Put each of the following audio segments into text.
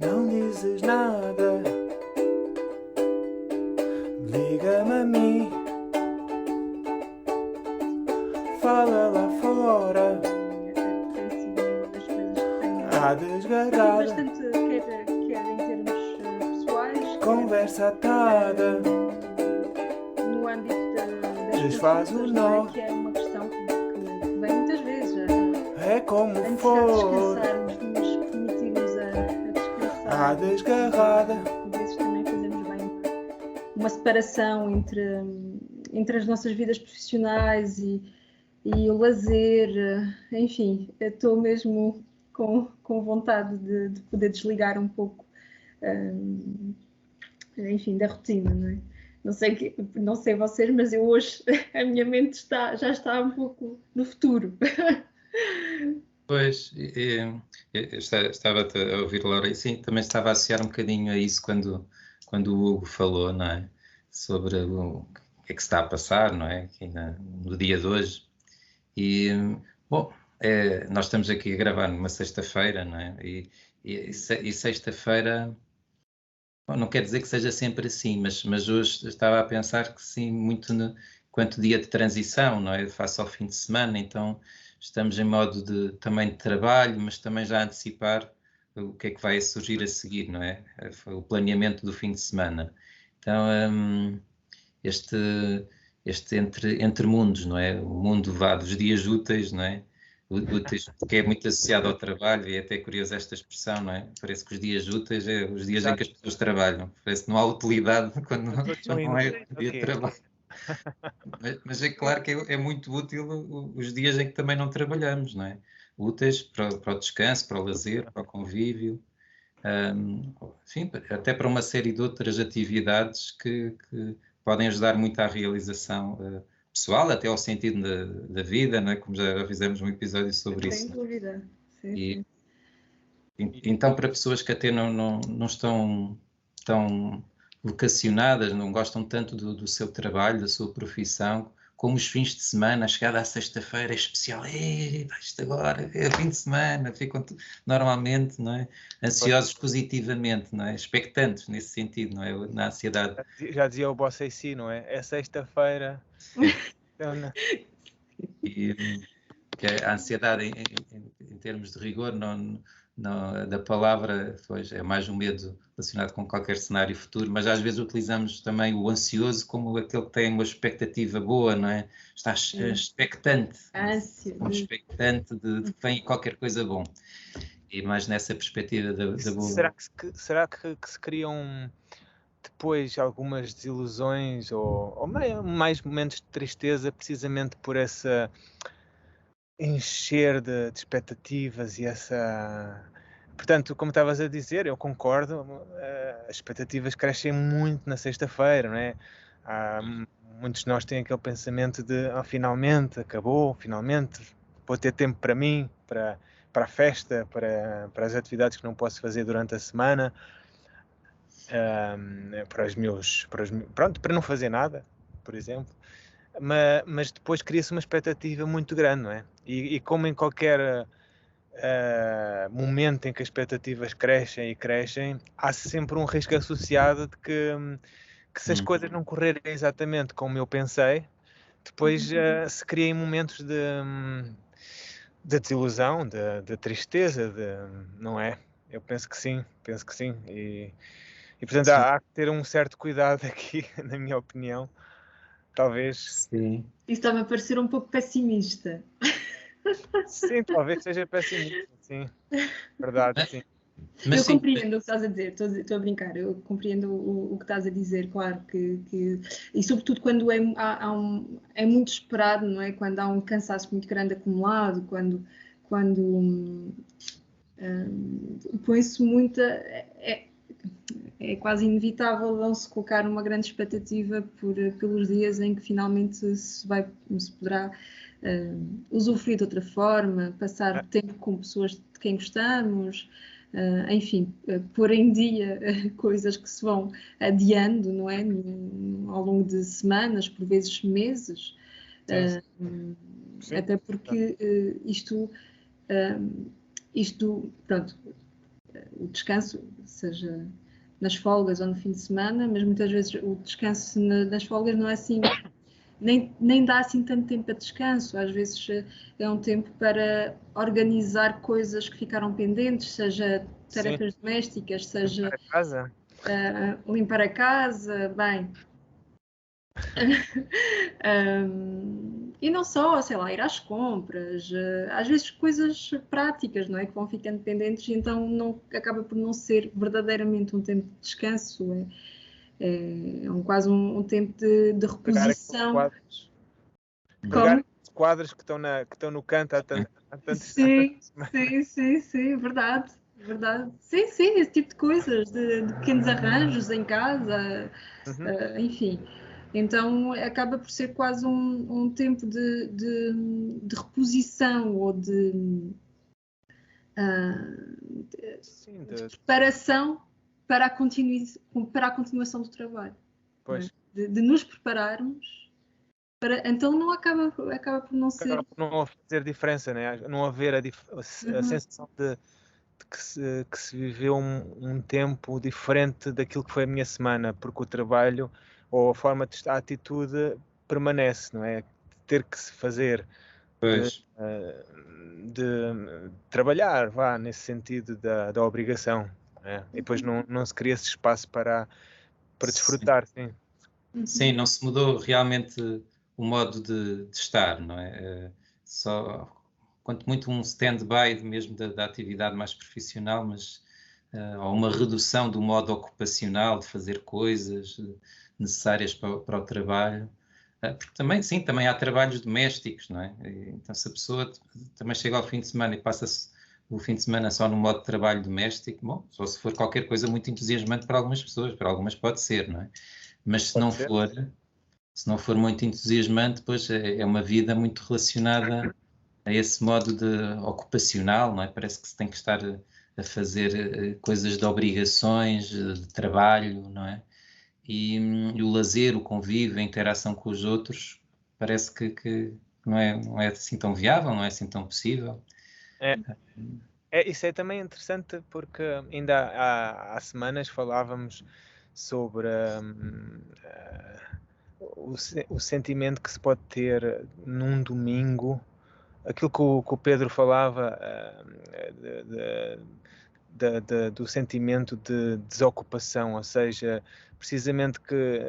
Não dizes nada, liga-me a mim, fala lá fora, Tem sido uma das coisas que tenho desgarrada, bastante, quer em termos pessoais, conversa atada, no âmbito das desfaz o consultas, nó, não é? Que é uma questão que vem muitas vezes, é como a necessidade de for, descansarmos, de nos permitirmos a descansar. desgarrada, Por vezes também fazemos bem uma separação entre as nossas vidas profissionais e o lazer, enfim, eu estou mesmo com vontade de poder desligar um pouco, enfim, da rotina, não é? Não sei vocês, mas eu hoje a minha mente já está um pouco no futuro. Pois, eu estava a ouvir, Laura, e sim, também estava a associar um bocadinho a isso quando o Hugo falou, não é? Sobre o que é que se está a passar, não é? Aqui no dia de hoje. E, bom, nós estamos aqui a gravar numa sexta-feira, não é? E sexta-feira, bom, não quer dizer que seja sempre assim, mas hoje estava a pensar que sim, muito quanto dia de transição, não é? Face ao fim de semana, então estamos em modo também de trabalho, mas também já a antecipar o que é que vai surgir a seguir, não é? O planeamento do fim de semana. Então, este, este entre mundos, não é? O mundo vá dos dias úteis, não é? Úteis, porque é muito associado ao trabalho, e é até curioso esta expressão, não é? Parece que os dias úteis é os dias em que as pessoas trabalham. Parece que não há utilidade quando não é dia de trabalho. Mas é claro que é muito útil os dias em que também não trabalhamos, não é? Úteis para o descanso, para o lazer, para o convívio, enfim, até para uma série de outras atividades que podem ajudar muito à realização pessoal, até ao sentido da vida, não é? Como já fizemos um episódio sobre Sem isso. dúvida. Sim, E, sim. então, para pessoas que até não estão tão vocacionadas, não gostam tanto do seu trabalho, da sua profissão, como os fins de semana, a chegada à sexta-feira é especial, isto agora é fim de semana, ficam normalmente, não é? Ansiosos positivamente, não é? Expectantes nesse sentido, não é? Na ansiedade. Já dizia o Boss AC, não é? É sexta-feira. Então, E, que a ansiedade em termos de rigor da palavra, pois, é mais um medo relacionado com qualquer cenário futuro, mas às vezes utilizamos também o ansioso como aquele que tem uma expectativa boa, não é? Está expectante, Ânsia. expectante de que venha qualquer coisa bom. E mais nessa perspectiva da boa. será que se criam depois algumas desilusões ou mais momentos de tristeza precisamente por essa encher de expectativas e essa... Portanto, como estavas a dizer, eu concordo, as expectativas crescem muito na sexta-feira, não é? Muitos de nós têm aquele pensamento de finalmente acabou, finalmente vou ter tempo para mim, para a festa, para as atividades que não posso fazer durante a semana, para não fazer nada, por exemplo. Mas depois cria-se uma expectativa muito grande, não é? E como em qualquer momento em que as expectativas crescem e crescem, há sempre um risco associado de que se as coisas não correrem exatamente como eu pensei, depois se criem momentos de desilusão, de tristeza, não é? Eu penso que sim. E portanto há que ter um certo cuidado aqui, na minha opinião, talvez. Sim. Isso está-me a parecer um pouco pessimista. Sim, talvez seja pessimista, sim. Verdade, sim. Mas eu sim, compreendo o que estás a dizer, estou a brincar, eu compreendo o que estás a dizer, claro que e sobretudo quando é muito esperado, não é? Quando há um cansaço muito grande acumulado, quando põe-se muita... É quase inevitável não se colocar uma grande expectativa pelos dias em que finalmente se poderá usufruir de outra forma, passar tempo com pessoas de quem gostamos, enfim, pôr em dia coisas que se vão adiando, não é? Ao longo de semanas, por vezes meses, até porque isto, pronto, o descanso, seja nas folgas ou no fim de semana, mas muitas vezes o descanso nas folgas não é assim, nem dá assim tanto tempo a descanso. Às vezes é um tempo para organizar coisas que ficaram pendentes, seja tarefas domésticas, seja Para casa? limpar a casa, bem. E não só, sei lá, ir às compras, às vezes coisas práticas, não é? Que vão ficando pendentes, e então acaba por não ser verdadeiramente um tempo de descanso, quase um tempo de Pegar aqueles reposição. quadros. Como? Pegar aqueles quadros que estão no canto há tanto Sim, verdade. Sim, esse tipo de coisas, de pequenos arranjos em casa, enfim. Então acaba por ser quase um tempo de reposição ou de Sim, preparação para a continuação do trabalho. pois. De nos prepararmos para. Então não acaba por não ser. Acaba por não fazer diferença, né? Não haver a sensação de que se viveu um tempo diferente daquilo que foi a minha semana, porque o trabalho ou a forma de estar, a atitude permanece, não é? Ter que se fazer, Pois, de trabalhar, vá, nesse sentido da obrigação, né? E depois não se cria esse espaço para sim. desfrutar, sim. Sim, não se mudou realmente o modo de estar, não é? Só, quanto muito um stand-by mesmo da atividade mais profissional, mas ou uma redução do modo ocupacional de fazer coisas necessárias para o trabalho. Porque também, sim, também há trabalhos domésticos, não é? Então, se a pessoa também chega ao fim de semana e passa-se o fim de semana só no modo de trabalho doméstico, bom, só se for qualquer coisa muito entusiasmante para algumas pessoas, para algumas pode ser, não é? Mas se não for muito entusiasmante, pois é uma vida muito relacionada a esse modo de ocupacional, não é? Parece que se tem que estar a fazer coisas de obrigações, de trabalho, não é? E o lazer, o convívio, a interação com os outros, parece que não é assim tão viável, não é assim tão possível. Isso é também interessante porque ainda há semanas falávamos sobre o sentimento que se pode ter num domingo, aquilo que o Pedro falava do sentimento de desocupação, ou seja, precisamente que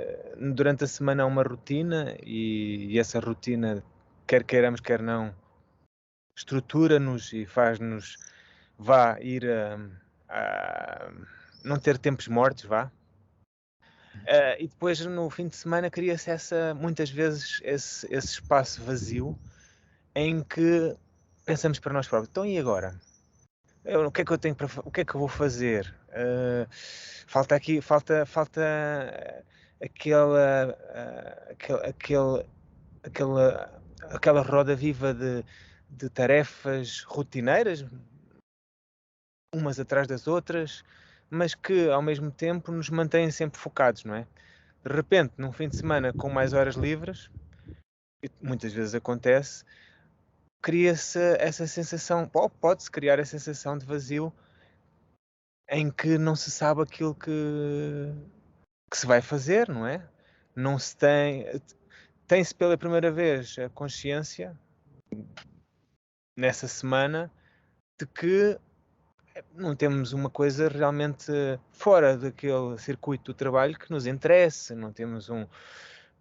durante a semana há uma rotina e essa rotina, quer queiramos, quer não, estrutura-nos e faz-nos ir a não ter tempos mortos, vá. E depois no fim de semana cria-se muitas vezes esse espaço vazio em que pensamos para nós próprios, então e agora? O que é que eu tenho o que é que eu vou fazer? Falta aquela, aquela roda viva de tarefas rotineiras, umas atrás das outras, mas que ao mesmo tempo nos mantêm sempre focados, não é? De repente, num fim de semana com mais horas livres, e muitas vezes acontece, cria-se essa sensação, pode-se criar a sensação de vazio em que não se sabe aquilo que se vai fazer, não é? Não se tem-se pela primeira vez a consciência nessa semana de que não temos uma coisa realmente fora daquele circuito do trabalho que nos interesse, não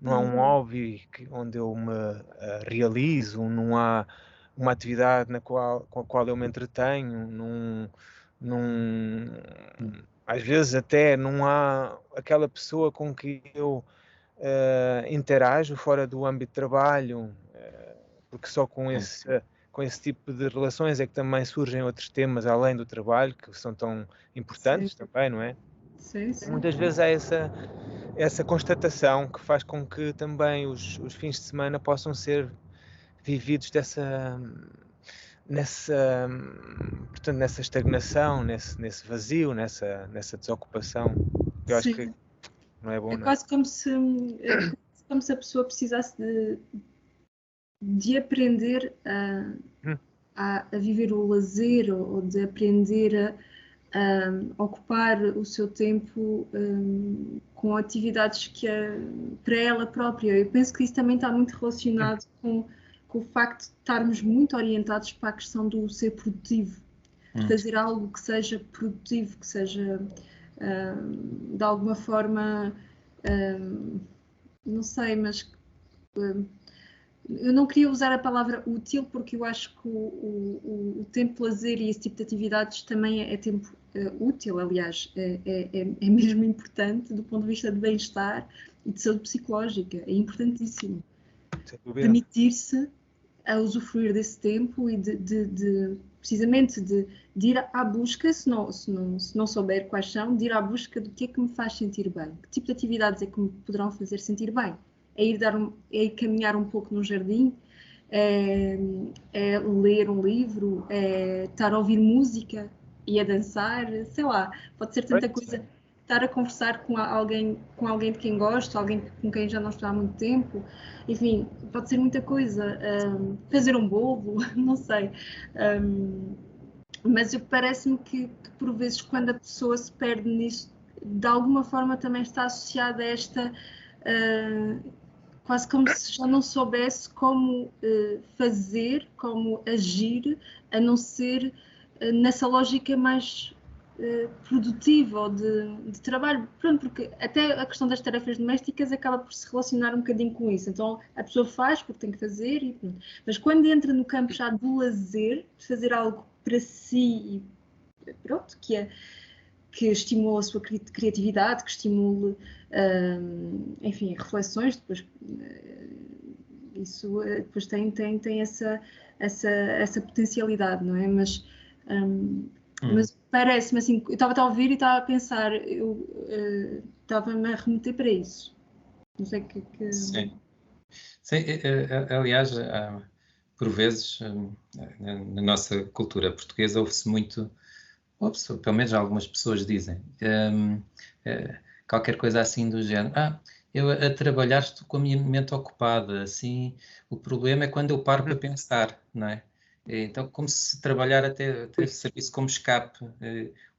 há um hobby onde eu me realizo, não há uma atividade com a qual eu me entretenho, às vezes até não há aquela pessoa com que eu interajo fora do âmbito de trabalho, porque só com esse tipo de relações é que também surgem outros temas além do trabalho, que são tão importantes também, não é? Sim. Muitas vezes há essa constatação que faz com que também os fins de semana possam ser vividos portanto, nessa estagnação, nesse vazio, nessa desocupação, que eu acho que não é bom, não é? Quase como se a pessoa precisasse de aprender a viver o lazer, ou de aprender ocupar o seu tempo com atividades que para ela própria. Eu penso que isso também está muito relacionado com o facto de estarmos muito orientados para a questão do ser produtivo, de fazer algo que seja produtivo, que seja de alguma forma, não sei, mas eu não queria usar a palavra útil, porque eu acho que o tempo de lazer e esse tipo de atividades também é tempo útil, aliás, é mesmo importante do ponto de vista de bem-estar e de saúde psicológica, é importantíssimo. Permitir-se a usufruir desse tempo e precisamente de ir à busca, se não souber quais são, de ir à busca do que é que me faz sentir bem, que tipo de atividades é que me poderão fazer sentir bem. É ir caminhar um pouco no jardim, é ler um livro, é estar a ouvir música e a dançar, sei lá, pode ser tanta coisa. Estar a conversar com alguém de quem gosto, alguém com quem já não estou há muito tempo, enfim, pode ser muita coisa. Fazer um bolo, não sei. Mas parece-me que por vezes quando a pessoa se perde nisso, de alguma forma também está associada a esta... quase como se já não soubesse como fazer, como agir, a não ser nessa lógica mais produtiva ou de trabalho. Pronto, porque até a questão das tarefas domésticas acaba por se relacionar um bocadinho com isso. Então a pessoa faz porque tem que fazer e pronto. Mas quando entra no campo já do lazer, de fazer algo para si e pronto, que estimule a sua criatividade, que estimule, enfim, reflexões, depois isso depois tem essa potencialidade, não é? Mas parece-me assim, eu estava a ouvir e estava a pensar, eu estava-me a remeter para isso. Não sei o que... Sim. Sim, aliás, por vezes, na nossa cultura portuguesa, ouve-se muito... pelo menos algumas pessoas dizem, qualquer coisa assim do género. Eu a trabalhar estou com a minha mente ocupada, assim, o problema é quando eu paro para pensar, não é? Então, como se trabalhar até serviço como escape. O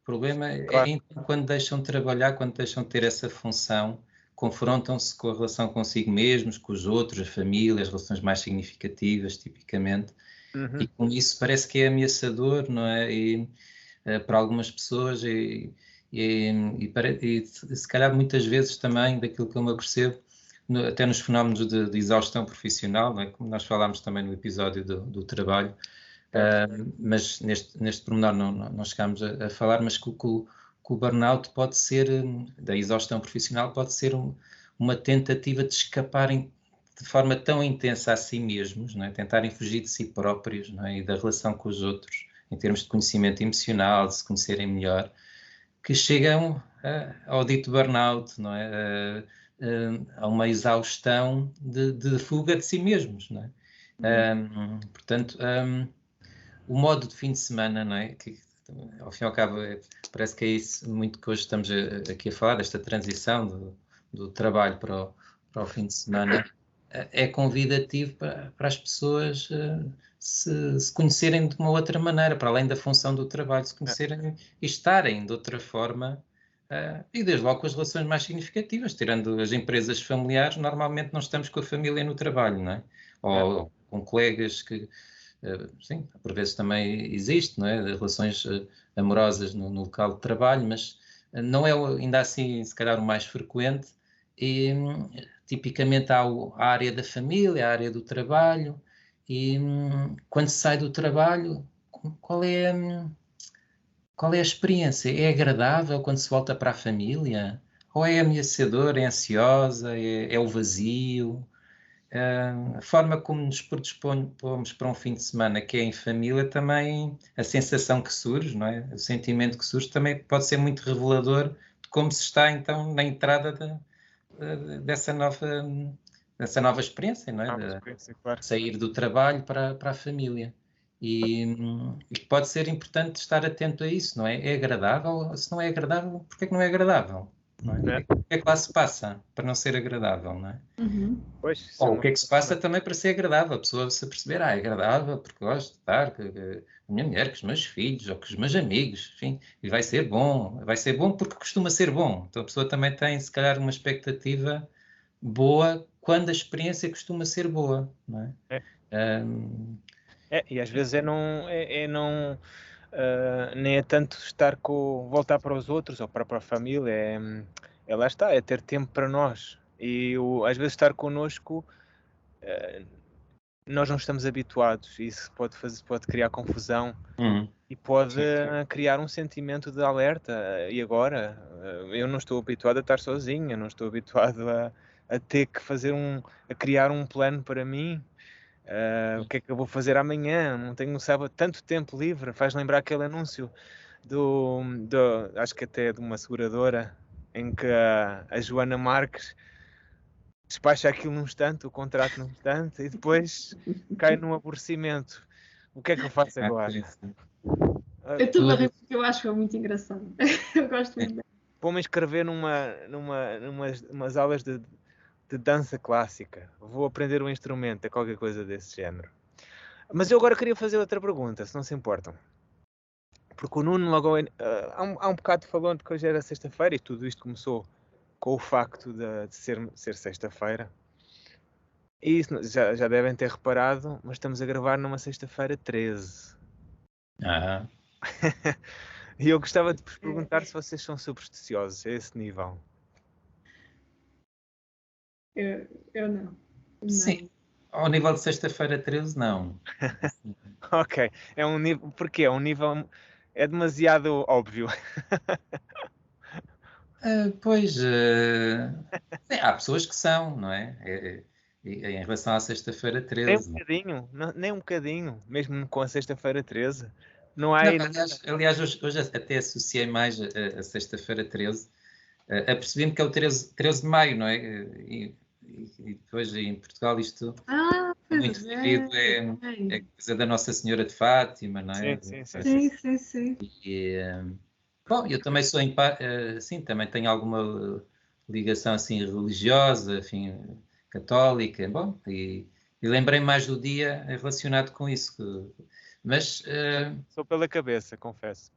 problema é então, quando deixam de trabalhar, quando deixam de ter essa função, confrontam-se com a relação consigo mesmos, com os outros, a família, as relações mais significativas, tipicamente, e com isso parece que é ameaçador, não é? E, para algumas pessoas e se calhar muitas vezes também daquilo que eu me apercebo, até nos fenómenos de exaustão profissional, não é? Como nós falámos também no episódio do trabalho, mas neste pormenor não chegámos a falar, mas que o burnout pode ser, da exaustão profissional, pode ser uma tentativa de escaparem de forma tão intensa a si mesmos, não é? Tentarem fugir de si próprios, não é? E da relação com os outros, em termos de conhecimento emocional, de se conhecerem melhor, que chegam ao dito burnout, não é? A uma exaustão de fuga de si mesmos, não é? Portanto, o modo de fim de semana, não é? Que, ao fim e ao cabo, parece que é isso muito que hoje estamos aqui a falar, desta transição do trabalho para o fim de semana, é convidativo para as pessoas se conhecerem de uma outra maneira, para além da função do trabalho, se conhecerem e estarem de outra forma, e desde logo com as relações mais significativas, tirando as empresas familiares, normalmente não estamos com a família no trabalho, não é? Ou com colegas que, sim, por vezes também existe, não é? Relações amorosas no local de trabalho, mas não é ainda assim, se calhar, o mais frequente, e tipicamente há a área da família, a área do trabalho, e quando se sai do trabalho, qual é a experiência? É agradável quando se volta para a família? Ou é ameaçador, é ansiosa, é o vazio? A forma como nos predispomos para um fim de semana que é em família, também a sensação que surge, não é? O sentimento que surge também pode ser muito revelador de como se está então na entrada dessa nova experiência, não é? De sair do trabalho para a família. E pode ser importante estar atento a isso, não é? É agradável? Se não é agradável, porquê que não é agradável? não é? Não é? O que é que lá se passa para não ser agradável, não é? Uhum. Pois, isso é Ou o uma que é que se coisa passa também para ser agradável, a pessoa se perceber, é agradável porque gosto de estar com a minha mulher, com os meus filhos, ou com os meus amigos, enfim, e vai ser bom porque costuma ser bom. Então a pessoa também tem, se calhar, uma expectativa boa quando a experiência costuma ser boa, não é? É. Ahm, e às vezes nem é tanto estar voltar para os outros ou para a família, lá está, é ter tempo para nós. E às vezes estar connosco, nós não estamos habituados, e isso pode criar confusão e pode sim, sim. criar um sentimento de alerta. E agora? Eu não estou habituado a estar sozinho, eu não estou habituado a ter que a criar um plano para mim. O que é que eu vou fazer amanhã? Não tenho sábado tanto tempo livre. Faz lembrar aquele anúncio acho que até de uma seguradora, em que a Joana Marques despacha aquilo num instante, o contrato num instante, e depois cai num aborrecimento. O que é que eu faço agora? Sim, sim. Eu estou a rir porque eu acho que é muito engraçado. Eu gosto muito dela. Vou-me inscrever numas aulas de dança clássica. Vou aprender um instrumento, é qualquer coisa desse género. Mas eu agora queria fazer outra pergunta, se não se importam. Porque o Nuno logo há um bocado falou de que hoje era sexta-feira e tudo isto começou com o facto de ser sexta-feira. E isso já devem ter reparado, mas estamos a gravar numa sexta-feira 13. Ah, E eu gostava de vos perguntar se vocês são supersticiosos a esse nível. Eu não. sim. Ao nível de sexta-feira 13, não. Ok, é um nível. Porquê? É um nível. É demasiado óbvio. Pois, sim, há pessoas que são, não é? Em relação à sexta-feira Nem um 13. Não, bocadinho, nem um bocadinho, mesmo com a sexta-feira 13. Não há não, aí aliás hoje até associei mais a sexta-feira 13, apercebi-me que é o 13 de maio, não é? E depois em Portugal isto é muito Pois referido, é coisa da Nossa Senhora de Fátima, não é? Sim. Sim. E, bom, eu também sou, sim, também tenho alguma ligação assim religiosa, enfim, católica, bom, e lembrei mais do dia relacionado com isso. Mas, Sou pela cabeça, confesso.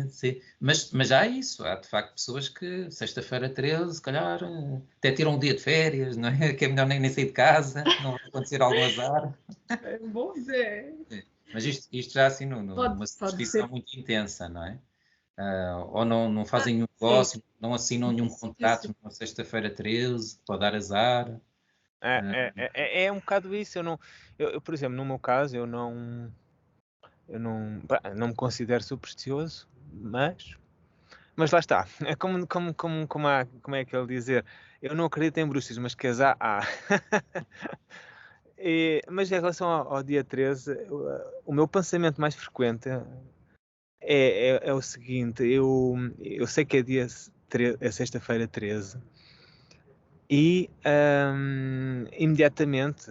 sim, mas há isso, há de facto pessoas que sexta-feira 13, se calhar, até tiram um dia de férias, não é? Que é melhor nem sair de casa, não vai acontecer algum azar. É bom dizer. Mas isto já assim numa Pode superstição ser. muito intensa, não é? Ou não fazem nenhum negócio, não assinam nenhum contrato na sexta-feira 13, pode dar azar. É um bocado isso. Eu, por exemplo, no meu caso, não me considero supersticioso, mas lá está. É como é que ele dizer? Eu não acredito em bruxas, mas que as há. Mas em relação ao dia 13, o meu pensamento mais frequente é o seguinte: eu sei que é sexta-feira 13 e imediatamente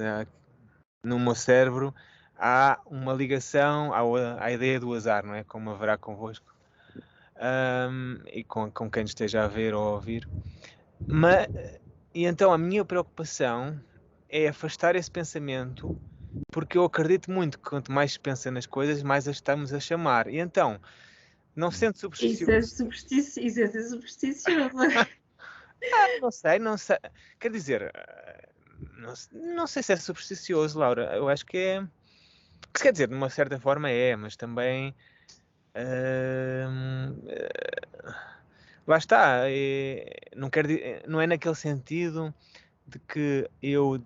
no meu cérebro há uma ligação à ideia do azar, não é? Como haverá convosco e com quem esteja a ver ou a ouvir. E então a minha preocupação é afastar esse pensamento, porque eu acredito muito que quanto mais se pensa nas coisas, mais as estamos a chamar. E então, não sendo Isso é supersticioso. supersticioso. Não sei. Quer dizer, não sei se é supersticioso, Laura. Eu acho que é. Quer dizer, de uma certa forma é, mas também. Lá está. Não é naquele sentido de que eu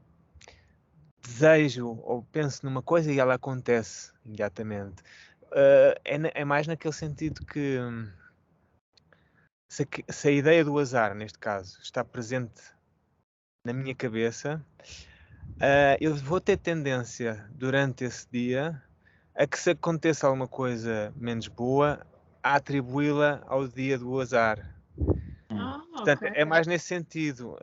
desejo ou penso numa coisa e ela acontece imediatamente. É mais naquele sentido que se a ideia do azar, neste caso, está presente na minha cabeça, eu vou ter tendência durante esse dia a que, se aconteça alguma coisa menos boa, a atribuí-la ao dia do azar. Portanto, Ok. é mais nesse sentido.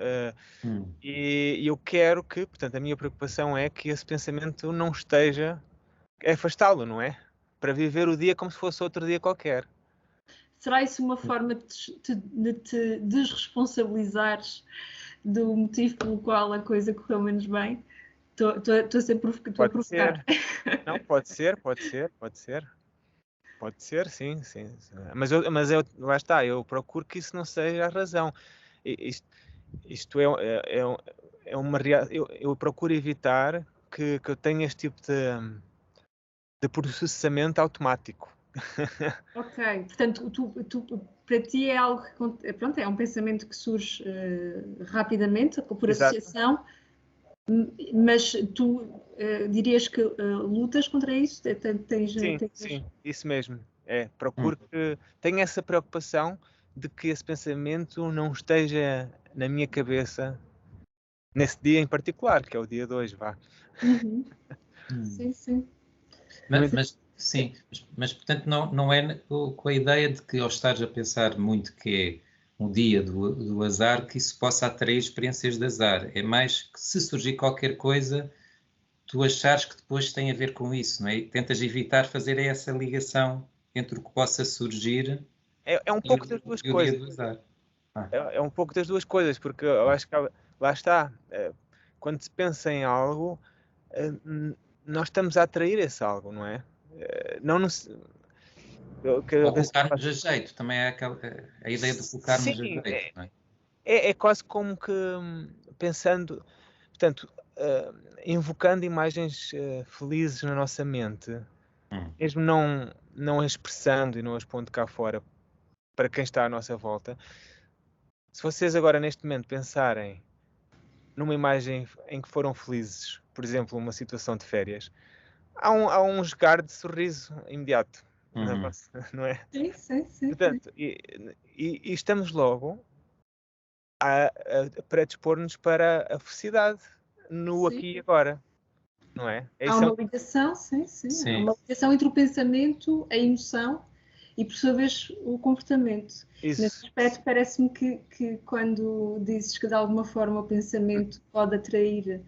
E eu quero que, portanto, a minha preocupação é que esse pensamento não esteja, é afastá-lo, não é? Para viver o dia como se fosse outro dia qualquer. será isso uma forma de te desresponsabilizares do motivo pelo qual a coisa correu menos bem? Estou a ser estou a Pode provocar. ser. Não, pode ser. Pode ser, sim. Mas lá está, eu procuro que isso não seja a razão. Isto é uma eu procuro evitar que eu tenha este tipo de processamento automático. Ok, portanto, para ti é algo que, pronto, é um pensamento que surge rapidamente, por Exato. associação, mas tu dirias que lutas contra isso? Sim, isso mesmo. Procuro que tenha essa preocupação de que esse pensamento não esteja na minha cabeça nesse dia em particular, que é o dia de hoje, vá. Uhum. Sim. Mas portanto não é com a ideia de que ao estares a pensar muito que é um dia do azar, que isso possa atrair experiências de azar. É mais que se surgir qualquer coisa, tu achares que depois tem a ver com isso, não é? E tentas evitar fazer essa ligação entre o que possa surgir É um pouco das duas e o dia coisas. do azar. É um pouco das duas coisas, porque eu acho que lá está. Quando se pensa em algo, nós estamos a atrair esse algo, não é? Não nos, Ou colocar-nos a jeito, também é a ideia de colocar-nos a Sim, jeito, não é? é quase como que pensando, portanto, invocando imagens felizes na nossa mente, mesmo não as expressando e não as pondo cá fora para quem está à nossa volta. Se vocês agora neste momento pensarem numa imagem em que foram felizes, por exemplo, uma situação de férias, há um jogar de sorriso imediato, não é? Sim. Portanto, e estamos logo a predispor-nos para a felicidade no Sim. aqui e agora, não é? Há uma ligação, sim. Há uma ligação entre o pensamento, a emoção e, por sua vez, o comportamento. Isso. Nesse aspecto, parece-me que quando dizes que de alguma forma o pensamento pode atrair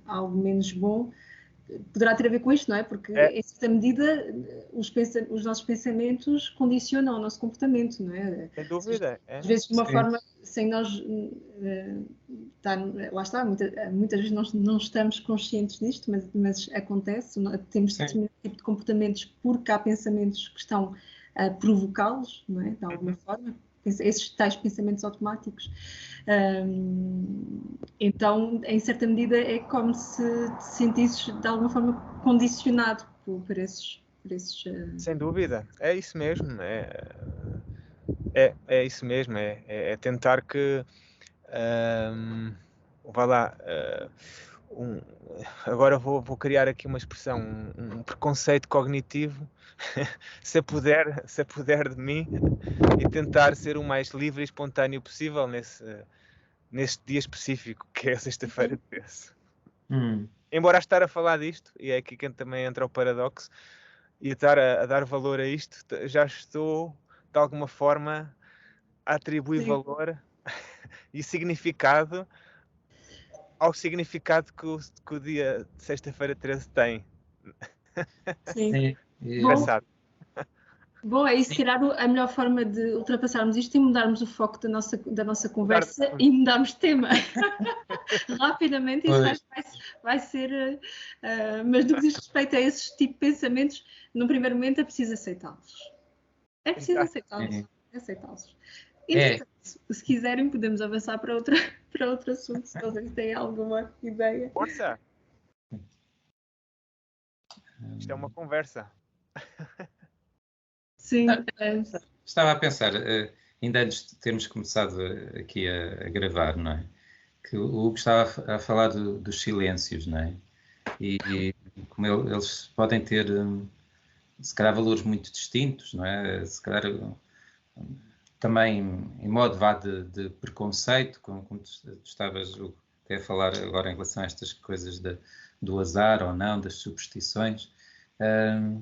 algo menos bom, poderá ter a ver com isto, não é? Porque, em certa medida, os nossos pensamentos condicionam o nosso comportamento, não é? Sem dúvida. Às vezes, de uma forma, sem nós... lá está, muitas vezes não estamos conscientes disto, mas acontece, temos determinado tipo de comportamentos porque há pensamentos que estão a provocá-los, não é? De alguma forma, esses tais pensamentos automáticos. Então, em certa medida, é como se te sentisses de alguma forma condicionado por esses Sem dúvida, é isso mesmo. É isso mesmo. É tentar que vá lá. Agora vou criar aqui uma expressão, um preconceito cognitivo, se puder de mim, e tentar ser o mais livre e espontâneo possível neste dia específico, que é a sexta-feira de 13. Embora estar a falar disto, e é aqui que também entra o paradoxo, e estar a dar valor a isto, já estou, de alguma forma, a atribuir valor e significado ao significado que o dia de sexta-feira 13 tem. Sim. Engraçado. Bom, é isso, se calhar a melhor forma de ultrapassarmos isto é mudarmos o foco da nossa conversa e mudarmos de tema. Rapidamente, isso vai ser... mas no que diz respeito a esses tipos de pensamentos, no primeiro momento é preciso aceitá-los. É preciso aceitá-los. Entretanto, se quiserem, podemos avançar para outro assunto, se vocês têm alguma ideia. Força! Isto é uma conversa. Sim. Estava a pensar, ainda antes de termos começado aqui a gravar, não é? Que o Hugo estava a falar dos silêncios, não é? E como eles podem ter, se calhar, valores muito distintos, não é? Se calhar também em modo de preconceito, como tu estavas até a falar agora em relação a estas coisas do azar ou não, das superstições.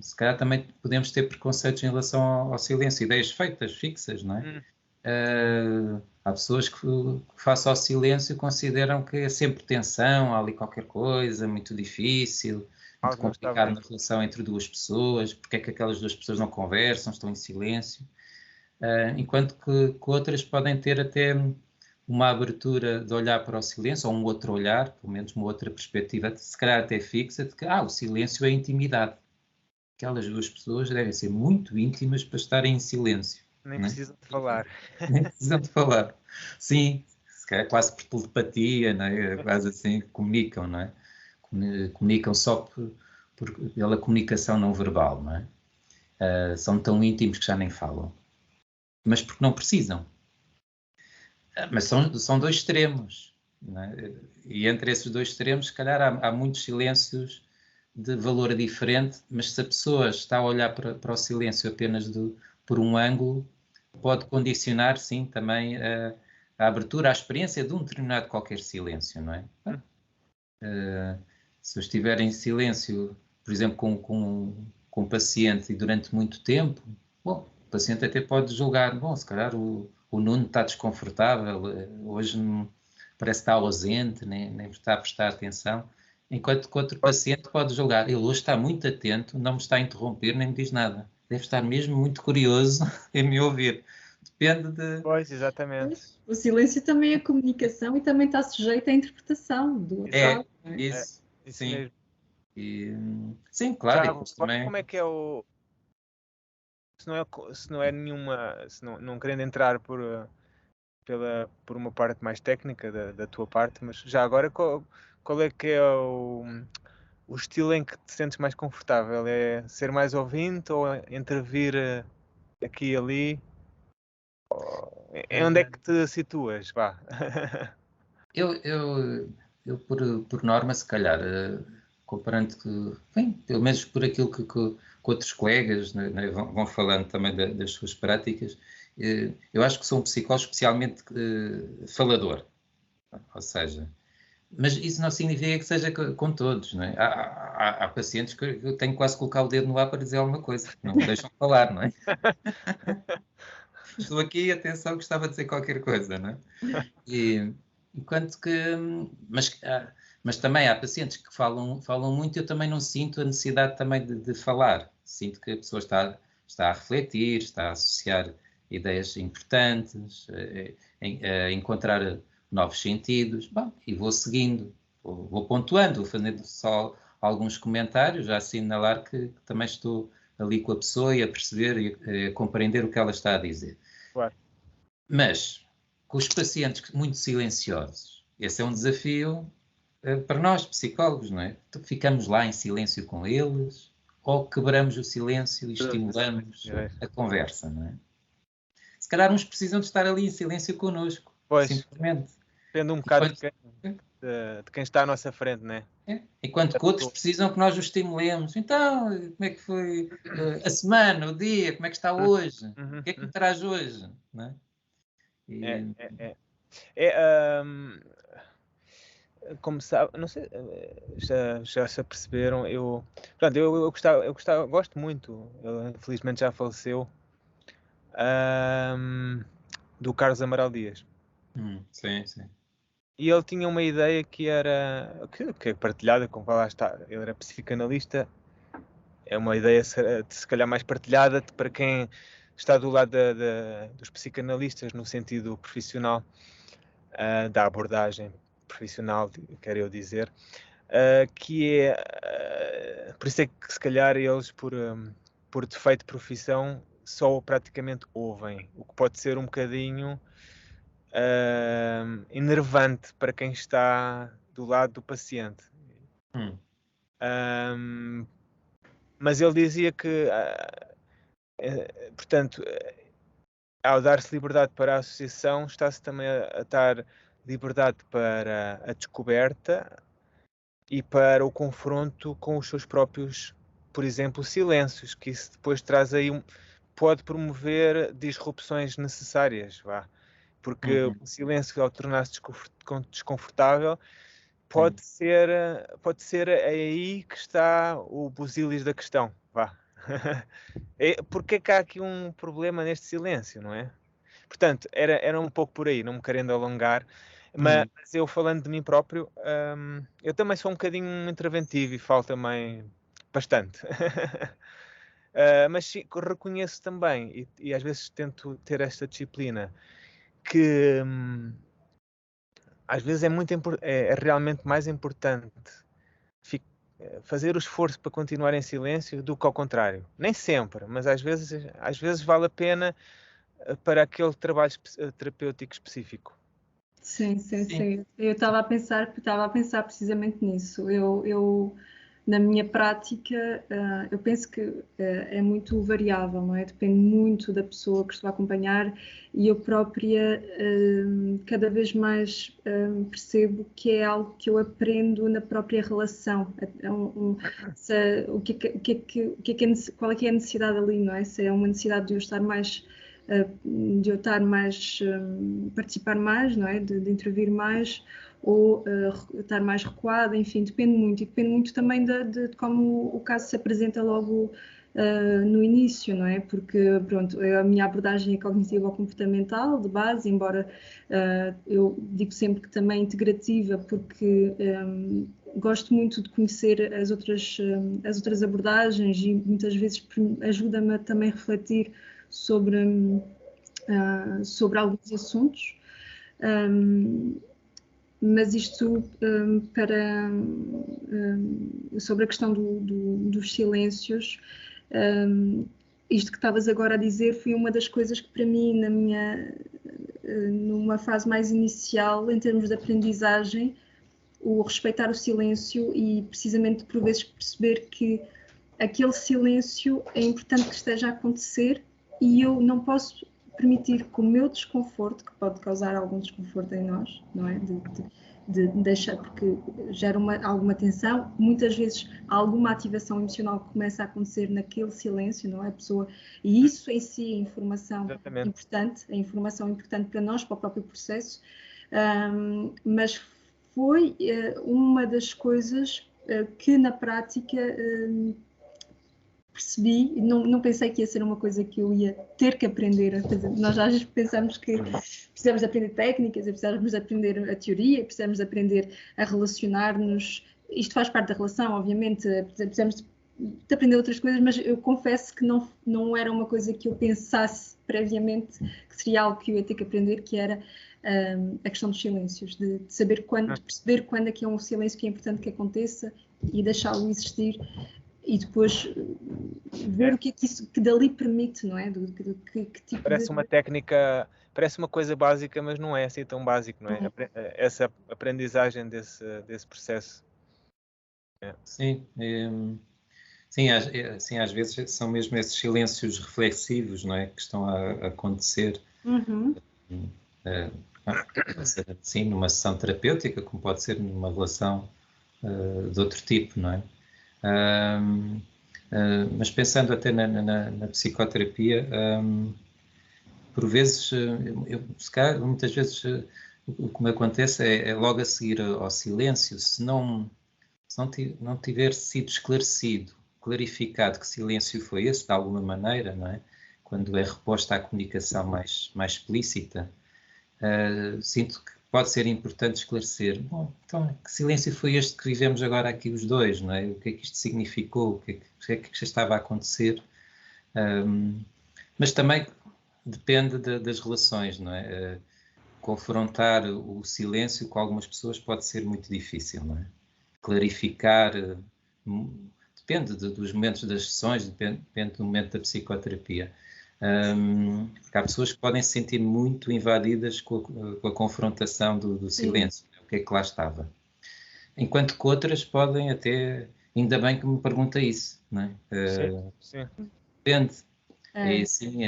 Se calhar também podemos ter preconceitos em relação ao silêncio, ideias fixas, não é? Há pessoas que face ao silêncio consideram que é sempre tensão, há ali qualquer coisa muito difícil, Algo não está complicado bem. na relação entre duas pessoas, porque é que aquelas duas pessoas não conversam, estão em silêncio. Enquanto que outras podem ter até uma abertura de olhar para o silêncio, ou um outro olhar, pelo menos uma outra perspectiva, se calhar até fixa, de que o silêncio é intimidade. Aquelas duas pessoas devem ser muito íntimas para estarem em silêncio. Nem Né? precisam de falar. Nem precisam de falar. Sim, se calhar quase por telepatia, não é? Quase assim, comunicam, não é? Comunicam só pela comunicação não verbal, não é? São tão íntimos que já nem falam. Mas porque não precisam. Mas são dois extremos. Não é? E entre esses dois extremos, se calhar há muitos silêncios de valor diferente, mas se a pessoa está a olhar para o silêncio apenas por um ângulo, pode condicionar, sim, também a abertura, a experiência de um determinado qualquer silêncio, não é? Se eu estiver em silêncio, por exemplo, com um paciente e durante muito tempo, bom, o paciente até pode julgar, bom, se calhar o Nuno está desconfortável, hoje parece que está ausente, nem está a prestar atenção, enquanto que outro paciente pode julgar, ele hoje está muito atento, não me está a interromper, nem me diz nada. Deve estar mesmo muito curioso em me ouvir. Depende de... Pois, exatamente. O silêncio também é comunicação e também está sujeito à interpretação do outro lado. Isso, Isso sim. mesmo. Sim, claro. Já E depois também... como é que é o... Se não é nenhuma... Se não querendo entrar por uma parte mais técnica da tua parte, mas já agora qual é que é o estilo em que te sentes mais confortável? É ser mais ouvinte ou intervir aqui e ali? Onde é que te situas? Vá. Eu por norma, se calhar, comparando bem, pelo menos por aquilo que outros colegas, né, vão falando também das suas práticas, eu acho que sou um psicólogo especialmente falador. Ou seja, mas isso não significa que seja com todos, não é? Há pacientes que eu tenho quase que colocar o dedo no ar para dizer alguma coisa, não me deixam falar, não é? Estou aqui, atenção, gostava de dizer qualquer coisa, não é? Enquanto que... Mas também há pacientes que falam muito, eu também não sinto a necessidade também de falar. Sinto que a pessoa está a refletir, está a associar ideias importantes, a encontrar novos sentidos, bom, e vou seguindo, vou pontuando, vou fazendo só alguns comentários, já assinalar que também estou ali com a pessoa e a perceber e a compreender o que ela está a dizer. Claro. Mas, com os pacientes muito silenciosos, esse é um desafio para nós, psicólogos, não é? Ficamos lá em silêncio com eles ou quebramos o silêncio e estimulamos a conversa, não é? Se calhar uns precisam de estar ali em silêncio connosco, simplesmente. Depende um bocado de quem está à nossa frente, não é? Enquanto que outros precisam que nós os estimulemos. Então, como é que foi a semana, o dia, como é que está hoje? O que é que me traz hoje? Não é? Como sabe, não sei, já se aperceberam, portanto, eu gosto muito, ele infelizmente já faleceu, do Carlos Amaral Dias. Sim, sim. E ele tinha uma ideia que era, que é partilhada, como lá está, ele era psicanalista, é uma ideia se calhar mais partilhada para quem está do lado dos psicanalistas no sentido profissional, da abordagem profissional, quero eu dizer, que é, por isso é que se calhar eles por defeito de profissão só praticamente ouvem, o que pode ser um bocadinho enervante para quem está do lado do paciente. Mas ele dizia que, portanto, ao dar-se liberdade para a associação, está-se também a dar liberdade para a descoberta e para o confronto com os seus próprios, por exemplo, silêncios, que isso depois traz aí pode promover disrupções necessárias, porque o silêncio, ao tornar-se desconfortável, pode ser aí que está o busilis da questão, Porque é que há aqui um problema neste silêncio, não é? Portanto, era um pouco por aí, não me querendo alongar, Mas eu falando de mim próprio, eu também sou um bocadinho interventivo e falo também bastante. Mas sim, reconheço também, e às vezes tento ter esta disciplina, que às vezes é realmente mais importante fazer o esforço para continuar em silêncio do que ao contrário. Nem sempre, mas às vezes vale a pena para aquele trabalho terapêutico específico. Sim, sim, Sim. sim. Eu estava a pensar precisamente nisso. Eu na minha prática, eu penso que é muito variável, não é? Depende muito da pessoa que estou a acompanhar e eu própria cada vez mais percebo que é algo que eu aprendo na própria relação. Qual é que é a necessidade ali, não é? Se é uma necessidade de eu estar mais participar mais, não é? De intervir mais ou estar mais recuada, enfim, depende muito. E depende muito também de como o caso se apresenta logo no início, não é? Porque, pronto, a minha abordagem é cognitivo-comportamental, de base, embora eu digo sempre que também é integrativa, porque gosto muito de conhecer as outras abordagens e muitas vezes ajuda-me a também refletir sobre alguns assuntos, mas isto sobre a questão dos silêncios, isto que estavas agora a dizer foi uma das coisas que para mim, numa fase mais inicial, em termos de aprendizagem, o respeitar o silêncio e precisamente por vezes perceber que aquele silêncio é importante que esteja a acontecer e eu não posso permitir que o meu desconforto, que pode causar algum desconforto em nós, não é? De deixar, porque gera alguma tensão, muitas vezes alguma ativação emocional que começa a acontecer naquele silêncio, não é? A pessoa, e isso em si é informação importante para nós, para o próprio processo, mas foi uma das coisas que na prática percebi, não pensei que ia ser uma coisa que eu ia ter que aprender a fazer. Nós às vezes pensamos que precisamos de aprender técnicas, precisamos de aprender a teoria, precisamos de aprender a relacionar-nos. Isto faz parte da relação, obviamente, precisamos de aprender outras coisas, mas eu confesso que não era uma coisa que eu pensasse previamente que seria algo que eu ia ter que aprender, que era a questão dos silêncios, de saber de perceber quando é que é um silêncio que é importante que aconteça e deixá-lo existir. E depois ver o que é que isso que dali permite, não é? Que tipo parece uma técnica, parece uma coisa básica, mas não é assim tão básico, não é? Essa aprendizagem desse processo. Sim, sim, às vezes são mesmo esses silêncios reflexivos, não é? Que estão a acontecer. Sim, numa sessão terapêutica, como pode ser numa relação de outro tipo, não é? Mas pensando até na psicoterapia, por vezes, muitas vezes o que me acontece é logo a seguir ao silêncio, se não tiver sido esclarecido, clarificado que silêncio foi esse, de alguma maneira, não é? Quando é reposta a comunicação mais explícita, sinto que pode ser importante esclarecer. Bom, então, que silêncio foi este que vivemos agora aqui os dois, não é? O que é que isto significou? O que é que estava a acontecer? Mas também depende das relações, não é? Confrontar o silêncio com algumas pessoas pode ser muito difícil, não é? Clarificar, depende dos momentos das sessões, depende do momento da psicoterapia. Porque há pessoas que podem se sentir muito invadidas com a confrontação do silêncio, o que é que lá estava. Enquanto que outras podem até, ainda bem que me pergunta isso, não é? Sim. Depende. É assim,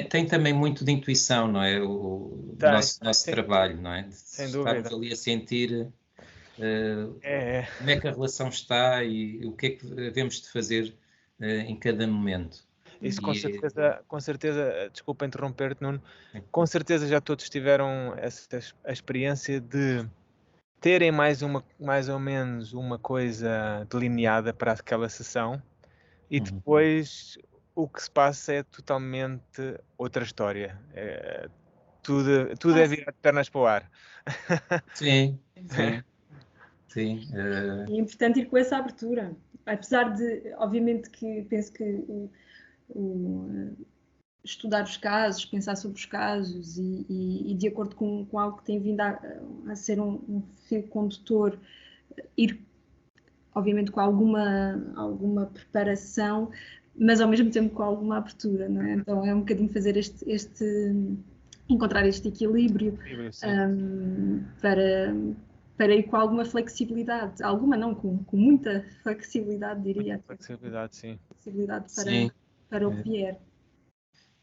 tem também muito de intuição, não é? O nosso trabalho, não é? Sem dúvida. Estarmos ali a sentir como é que a relação está e o que é que devemos de fazer em cada momento. Isso com certeza, desculpa interromper-te, Nuno, com certeza já todos tiveram a experiência de terem mais ou menos uma coisa delineada para aquela sessão e depois o que se passa é totalmente outra história. tudo é virar de pernas para o ar. Sim, sim, sim. É importante ir com essa abertura. Apesar de, obviamente, que penso que estudar os casos, pensar sobre os casos e de acordo com algo que tem vindo a ser um fio condutor, ir, obviamente, com alguma preparação, mas ao mesmo tempo com alguma abertura, não é? Então é um bocadinho fazer encontrar este equilíbrio para ir com alguma flexibilidade, alguma não, com muita flexibilidade, diria. Flexibilidade, sim. Flexibilidade Sim. para o que vier.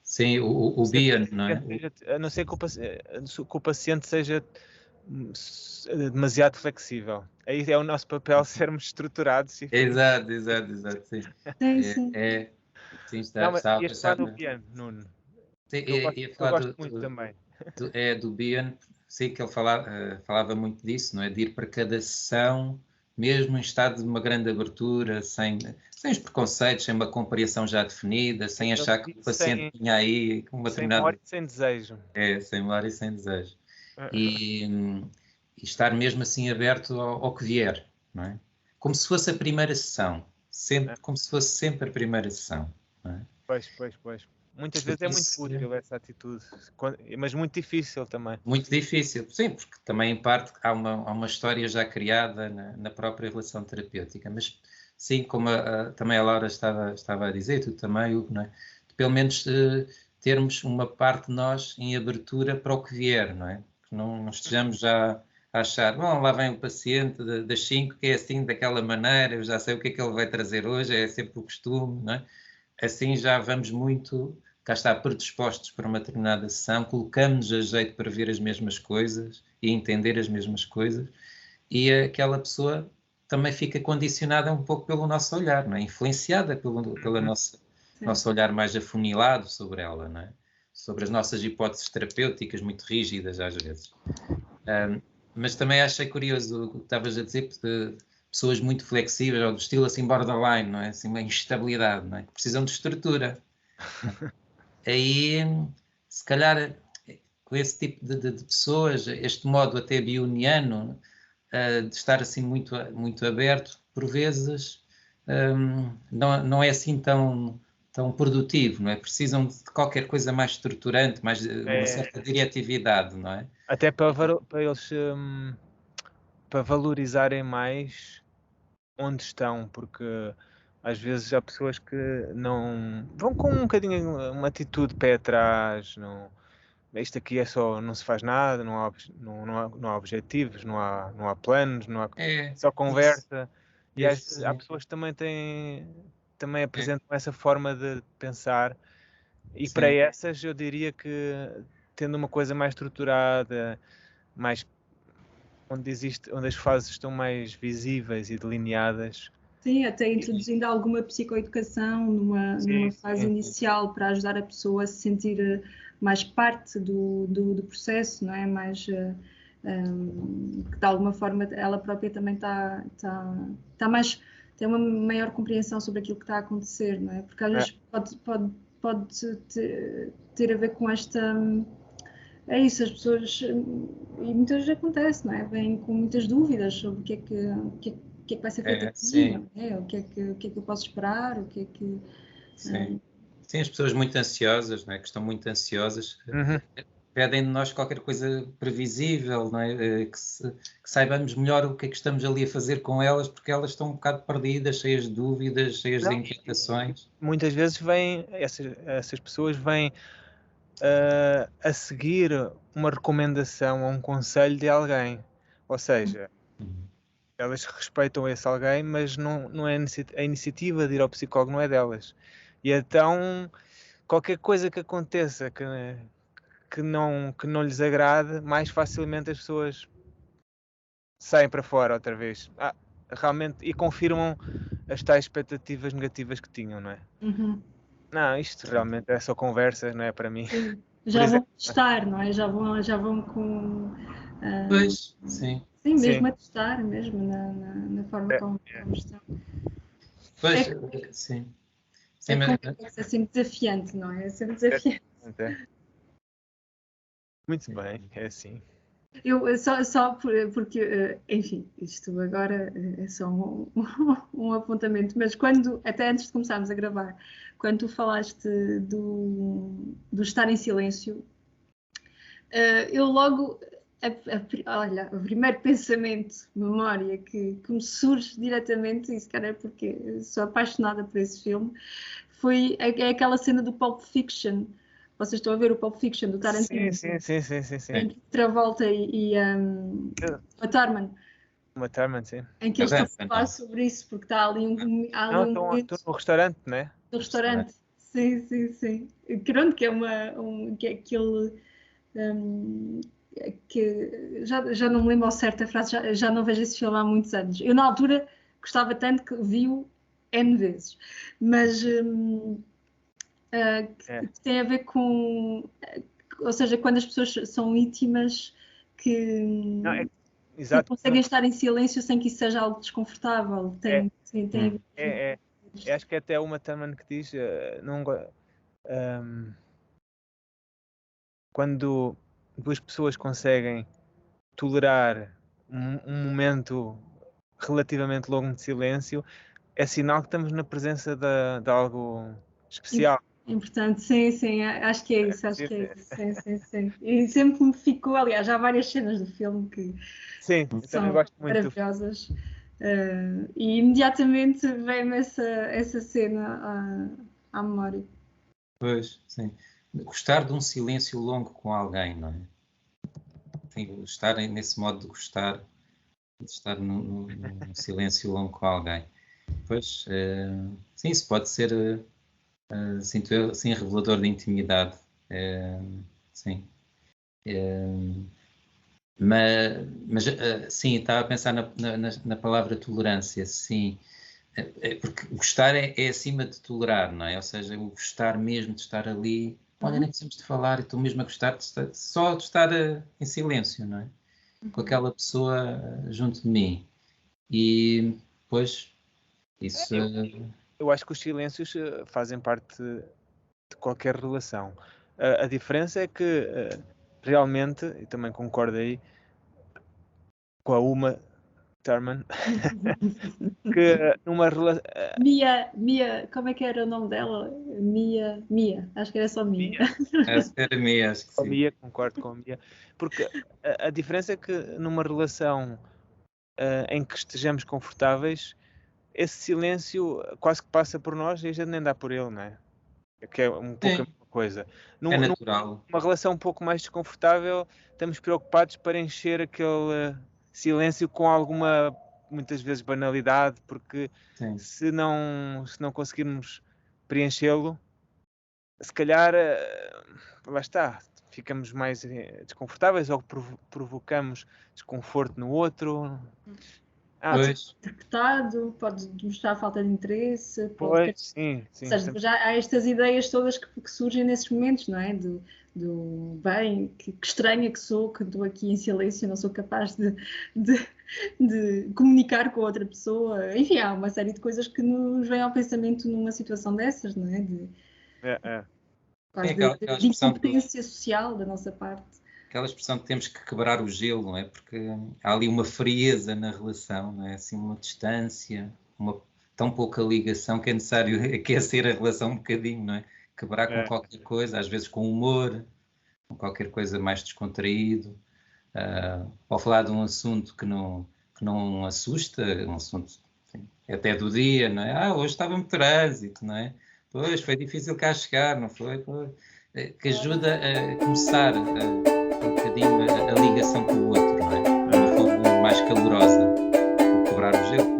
Sim, o Bian, não é? A não ser que o paciente seja demasiado flexível. Aí é o nosso papel sermos estruturados. Exato, sim. Sim. Sim, Não, mas está a ias falar pensar. do piano, Nuno. Sim, Eu gosto muito também. Do Bian, sei que ele falava muito disso, não é? De ir para cada sessão, mesmo em estado de uma grande abertura, sem os preconceitos, sem uma compreensão já definida, sem achar que o paciente tinha aí uma sem determinada... memória e sem desejo. Sem memória e sem desejo. E estar mesmo assim aberto ao que vier, não é? Como se fosse a primeira sessão, sempre, como se fosse sempre a primeira sessão, não é? Pois. Muitas vezes é muito útil essa atitude, mas muito difícil também. Muito difícil, sim, porque também em parte há uma história já criada na própria relação terapêutica, mas sim, como também a Laura estava a dizer, tu também, Hugo, não é? De, pelo menos termos uma parte de nós em abertura para o que vier, não é? Que não estejamos já a achar, bom, lá vem o paciente das 5, que é assim, daquela maneira, eu já sei o que é que ele vai trazer hoje, é sempre o costume, não é? Assim já vamos muito, cá está, predispostos para uma determinada sessão, colocamos-nos a jeito para ver as mesmas coisas e entender as mesmas coisas, e aquela pessoa também fica condicionada um pouco pelo nosso olhar, não é? Influenciada pelo nosso olhar mais afunilado sobre ela, não é? Sobre as nossas hipóteses terapêuticas muito rígidas às vezes. Mas também achei curioso o que estavas a dizer, de pessoas muito flexíveis, ou do estilo assim borderline, não é? Assim, uma instabilidade, não é? Que precisam de estrutura. Aí, se calhar, com esse tipo de pessoas, este modo até bioniano, de estar assim muito aberto, por vezes, não é assim tão produtivo, não é? Precisam de qualquer coisa mais estruturante, mais uma certa diretividade, não é? Até para eles para valorizarem mais onde estão, porque às vezes há pessoas que não vão com um bocadinho uma atitude pé atrás, isto aqui é só, não se faz nada, não há objetivos, não há planos, só conversa. E às vezes há pessoas que também apresentam essa forma de pensar, e para essas eu diria que tendo uma coisa mais estruturada, mais onde as fases estão mais visíveis e delineadas. Sim, até introduzindo alguma psicoeducação numa fase inicial para ajudar a pessoa a se sentir mais parte do processo, não é? Mais que de alguma forma ela própria também está mais, tem uma maior compreensão sobre aquilo que está a acontecer, não é? Porque às vezes pode ter a ver com esta... É isso, as pessoas, e muitas vezes acontece, não é? Vêm com muitas dúvidas sobre o que é que vai ser feito aqui, não é? O que é que eu posso esperar, o que é que... Sim, as pessoas muito ansiosas, não é? Que estão muito ansiosas, pedem de nós qualquer coisa previsível, não é? Que saibamos melhor o que é que estamos ali a fazer com elas, porque elas estão um bocado perdidas, cheias de dúvidas, cheias de inquietações. Muitas vezes essas pessoas vêm a seguir uma recomendação ou um conselho de alguém, ou seja, elas respeitam esse alguém, mas não é a iniciativa de ir ao psicólogo não é delas. E então qualquer coisa que aconteça que não lhes agrade, mais facilmente as pessoas saem para fora outra vez. Realmente, e confirmam as tais expectativas negativas que tinham, não é? Não, isto realmente é só conversa, não é para mim. Sim. Já vão testar, não é? Já vão com... Pois, sim. Sim, mesmo a testar, mesmo na forma como estão. Pois, sim. É sempre desafiante, não é? É sempre desafiante. Muito bem, é assim. Porque, enfim, isto agora é só um apontamento, mas até antes de começarmos a gravar, quando tu falaste do estar em silêncio, eu logo, olha, o primeiro pensamento, memória que me surge diretamente, e se calhar porque sou apaixonada por esse filme, é aquela cena do Pulp Fiction. Vocês estão a ver o Pulp Fiction do Tarantino? Sim. Em que Travolta e a Thurman, Uma Thurman, sim. em que eles estão a falar sobre isso, porque há ali um Não, momento estou no restaurante, não é? no restaurante. Sim. Pronto, que é que é aquele que já não me lembro ao certo a frase, já não vejo esse filme há muitos anos. Eu na altura gostava tanto que vi-o N vezes, mas que tem a ver com, ou seja, quando as pessoas são íntimas que Exato. conseguem estar em silêncio sem que isso seja algo desconfortável. Tem a ver. Acho que é até uma Thurman que diz quando duas pessoas conseguem tolerar um momento relativamente longo de silêncio, é sinal que estamos na presença de algo especial. Importante, sim, acho que é isso, sim. E sempre me ficou, aliás, há várias cenas do filme que são gosto muito maravilhosas. E imediatamente vem-me essa cena à memória. Pois, sim. Gostar de um silêncio longo com alguém, não é? Estar nesse modo de gostar, de estar num silêncio longo com alguém. Pois, sim, isso pode ser, sinto eu, assim, revelador de intimidade. Sim. Mas sim, estava a pensar na palavra tolerância, sim. Porque gostar é acima de tolerar, não é? Ou seja, o gostar mesmo de estar ali, olha, nem precisamos de falar, estou mesmo a gostar só de estar em silêncio, não é? Com aquela pessoa junto de mim. E depois, isso... Eu acho que os silêncios fazem parte de qualquer relação. A diferença é que realmente, e também concordo aí com a Uma Thurman, que numa relação... Mia, como é que era o nome dela? Mia, acho que era só Mia. Era Mia, acho que sim. Mia, concordo com a Mia. Porque a diferença é que numa relação em que estejamos confortáveis, esse silêncio quase que passa por nós e a gente nem dá por ele, não é? Que é um pouco a mesma coisa. É natural. Numa relação um pouco mais desconfortável, estamos preocupados para encher aquele silêncio com alguma, muitas vezes, banalidade, porque se não conseguirmos preenchê-lo, se calhar, lá está, ficamos mais desconfortáveis ou provocamos desconforto no outro. Interpretado, pode mostrar falta de interesse, sim. Ou seja, já há estas ideias todas que surgem nesses momentos, não é? Do bem, que estranha que sou, que estou aqui em silêncio, não sou capaz de comunicar com outra pessoa. Enfim, há uma série de coisas que nos vêm ao pensamento numa situação dessas, não é? Quase de incompetência social da nossa parte. Aquela expressão que temos que quebrar o gelo, não é? Porque há ali uma frieza na relação, não é? Assim, uma distância, uma tão pouca ligação que é necessário aquecer a relação um bocadinho, não é? Quebrar com qualquer coisa, às vezes com humor, com qualquer coisa mais descontraído, ou falar de um assunto que não assusta, um assunto até do dia, não é? Hoje estava muito trânsito, não é? Pois, foi difícil cá chegar, não foi? Que ajuda a começar um bocadinho a ligação com o outro, não é? De uma forma mais calorosa, quebrar o gelo.